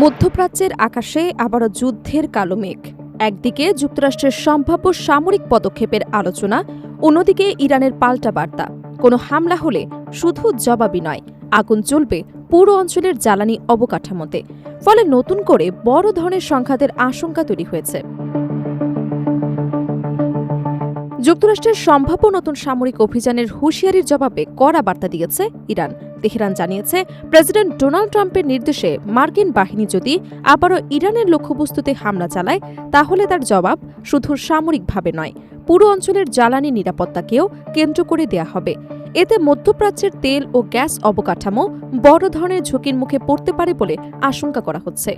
মধ্যপ্রাচ্যের আকাশে আবারও যুদ্ধের কালো মেঘ। একদিকে যুক্তরাষ্ট্রের সম্ভাব্য সামরিক পদক্ষেপের আলোচনা, অন্যদিকে ইরানের পাল্টা বার্তা। কোনো হামলা হলে শুধু জবাবই নয়, আগুন জ্বলবে পুরো অঞ্চলের জ্বালানি অবকাঠামোতে। ফলে নতুন করে বড় ধরনের সংঘাতের আশঙ্কা তৈরি হয়েছে। যুক্তরাষ্ট্রের সম্ভাব্য নতুন সামরিক অভিযানের হুঁশিয়ারির জবাবে কড়া বার্তা দিয়েছে ইরান। তেহরান জানিয়েছে, প্রেসিডেন্ট ডোনাল্ড ট্রাম্পের নির্দেশে মার্কিন বাহিনী যদি আবারও ইরানের লক্ষ্যবস্তুতে হামলা চালায়, তাহলে তার জবাব শুধু সামরিকভাবে নয়, পুরো অঞ্চলের জ্বালানি নিরাপত্তাকেও কেন্দ্র করে দেয়া হবে। এতে মধ্যপ্রাচ্যের তেল ও গ্যাস অবকাঠামো বড় ধরনের ঝুঁকির মুখে পড়তে পারে বলে আশঙ্কা করা হচ্ছে।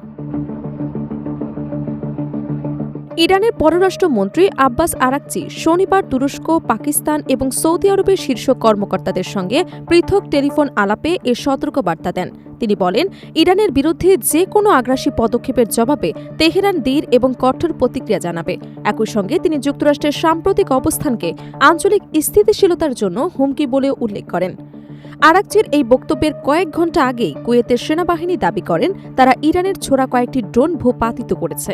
ইরানের পররাষ্ট্রমন্ত্রী আব্বাস আরাকচি শনিবার তুরস্ক, পাকিস্তান এবং সৌদি আরবের শীর্ষ কর্মকর্তাদের সঙ্গে পৃথক টেলিফোন আলাপে এ সতর্কবার্তা দেন। তিনি বলেন, ইরানের বিরুদ্ধে যে কোনো আগ্রাসী পদক্ষেপের জবাবে তেহরান দৃঢ় এবং কঠোর প্রতিক্রিয়া জানাবে। একই সঙ্গে তিনি যুক্তরাষ্ট্রের সাম্প্রতিক অবস্থানকে আঞ্চলিক স্থিতিশীলতার জন্য হুমকি বলেও উল্লেখ করেন। আরাকচির এই বক্তব্যের কয়েক ঘণ্টা আগেই কুয়েতের সেনাবাহিনী দাবি করেন, তারা ইরানের ছোড়া কয়েকটি ড্রোন ভূপাতিত করেছে।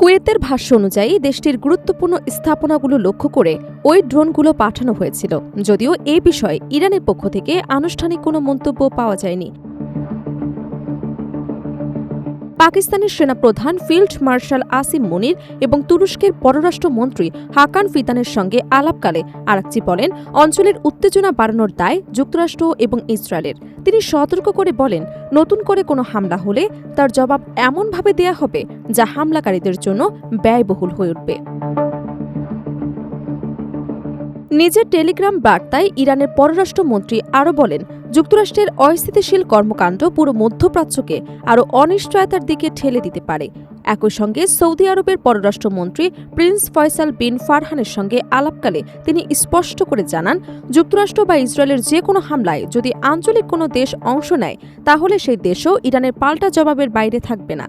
কুয়েতের ভাষ্য অনুযায়ী দেশটির গুরুত্বপূর্ণ স্থাপনাগুলো লক্ষ্য করে ওই ড্রোনগুলো পাঠানো হয়েছিল, যদিও এ বিষয়ে ইরানের পক্ষ থেকে আনুষ্ঠানিক কোনো মন্তব্য পাওয়া যায়নি। পাকিস্তানের সেনাপ্রধান ফিল্ড মার্শাল আসিম মুনির এবং তুরস্কের পররাষ্ট্রমন্ত্রী হাকান ফিদানের সঙ্গে আলাপকালে আরাকচি বলেন, অঞ্চলের উত্তেজনা বাড়ানোর দায় যুক্তরাষ্ট্র এবং ইসরায়েলের। তিনি সতর্ক করে বলেন, নতুন করে কোনো হামলা হলে তার জবাব এমনভাবে দেয়া হবে যা হামলাকারীদের জন্য ব্যয়বহুল হয়ে উঠবে। নিজের টেলিগ্রাম বার্তায় ইরানের পররাষ্ট্রমন্ত্রী আরও বলেন, যুক্তরাষ্ট্রের অস্থিতিশীল কর্মকাণ্ড পুরো মধ্যপ্রাচ্যকে আরও অনিশ্চয়তার দিকে ঠেলে দিতে পারে। একই সঙ্গে সৌদি আরবের পররাষ্ট্রমন্ত্রী প্রিন্স ফয়সাল বিন ফারহানের সঙ্গে আলাপকালে তিনি স্পষ্ট করে জানান, যুক্তরাষ্ট্র বা ইসরায়েলের যে কোনো হামলায় যদি আঞ্চলিক কোনো দেশ অংশ নেয়, তাহলে সেই দেশও ইরানের পাল্টা জবাবের বাইরে থাকবে না।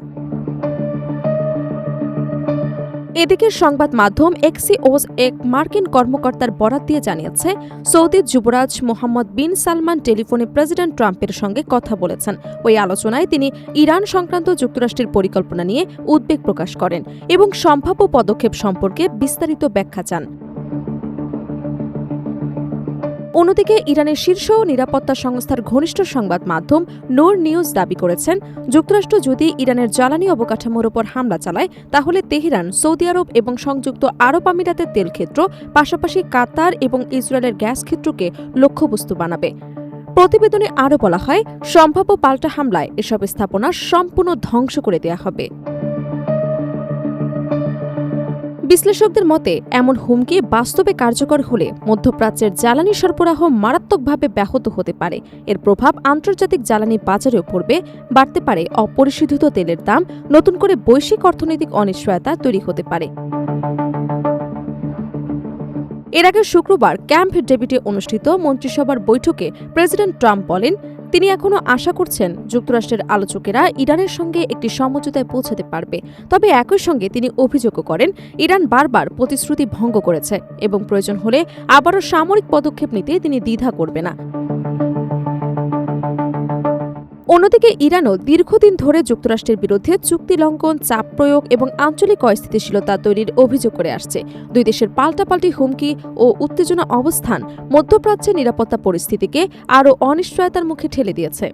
এদিকে সংবাদ মাধ্যম এক্সিওস এক মার্কিন কর্মকর্তার বরাত দিয়ে জানিয়েছে, সৌদি যুবরাজ মোহাম্মদ বিন সালমান টেলিফোনে প্রেসিডেন্ট ট্রাম্পের সঙ্গে কথা বলেছেন। ওই আলোচনায় তিনি ইরান সংক্রান্ত যুক্তরাষ্ট্রের পরিকল্পনা নিয়ে উদ্বেগ প্রকাশ করেন এবং সম্ভাব্য পদক্ষেপ সম্পর্কে বিস্তারিত ব্যাখ্যা চান। অন্যদিকে ইরানের শীর্ষ নিরাপত্তা সংস্থার ঘনিষ্ঠ সংবাদ মাধ্যম নোর নিউজ দাবি করেছেন, যুক্তরাষ্ট্র যদি ইরানের জ্বালানি অবকাঠামোর ওপর হামলা চালায়, তাহলে তেহরান সৌদি আরব এবং সংযুক্ত আরব আমিরাতের তেল ক্ষেত্র, পাশাপাশি কাতার এবং ইসরায়েলের গ্যাস ক্ষেত্রকে লক্ষ্যবস্তু বানাবে। প্রতিবেদনে আরও বলা হয়, সম্ভাব্য পাল্টা হামলায় এসব স্থাপনা সম্পূর্ণ ধ্বংস করে দেওয়া হবে। বিশ্লেষকদের মতে, এমন হুমকি বাস্তবে কার্যকর হলে মধ্যপ্রাচ্যের জ্বালানি সরবরাহ মারাত্মকভাবে ব্যাহত হতে পারে। এর প্রভাব আন্তর্জাতিক জ্বালানি বাজারেও পড়বে, বাড়তে পারে অপরিশোধিত তেলের দাম, নতুন করে বৈশ্বিক অর্থনৈতিক অনিশ্চয়তা তৈরি হতে পারে। এর আগে শুক্রবার ক্যাম্প ডেভিডে অনুষ্ঠিত মন্ত্রিসভার বৈঠকে প্রেসিডেন্ট ট্রাম্প বলেন, তিনি এখনও আশা করছেন যুক্তরাষ্ট্রের আলোচকেরা ইরানের সঙ্গে একটি সমঝোতায় পৌঁছাতে পারবে। তবে একই সঙ্গে তিনি অভিযোগও করেন, ইরান বারবার প্রতিশ্রুতি ভঙ্গ করেছে এবং প্রয়োজন হলে আবারও সামরিক পদক্ষেপ নিতে তিনি দ্বিধা করবে না। অন্যদিকে ইরানও দীর্ঘদিন ধরে যুক্তরাষ্ট্রের বিরুদ্ধে চুক্তি লঙ্ঘন, চাপ প্রয়োগ এবং আঞ্চলিক অস্থিতিশীলতা তৈরির অভিযোগ করে আসছে। দুই দেশের পাল্টাপাল্টি হুমকি ও উত্তেজনা অবস্থান মধ্যপ্রাচ্যের নিরাপত্তা পরিস্থিতিকে আরও অনিশ্চয়তার মুখে ঠেলে দিয়েছে।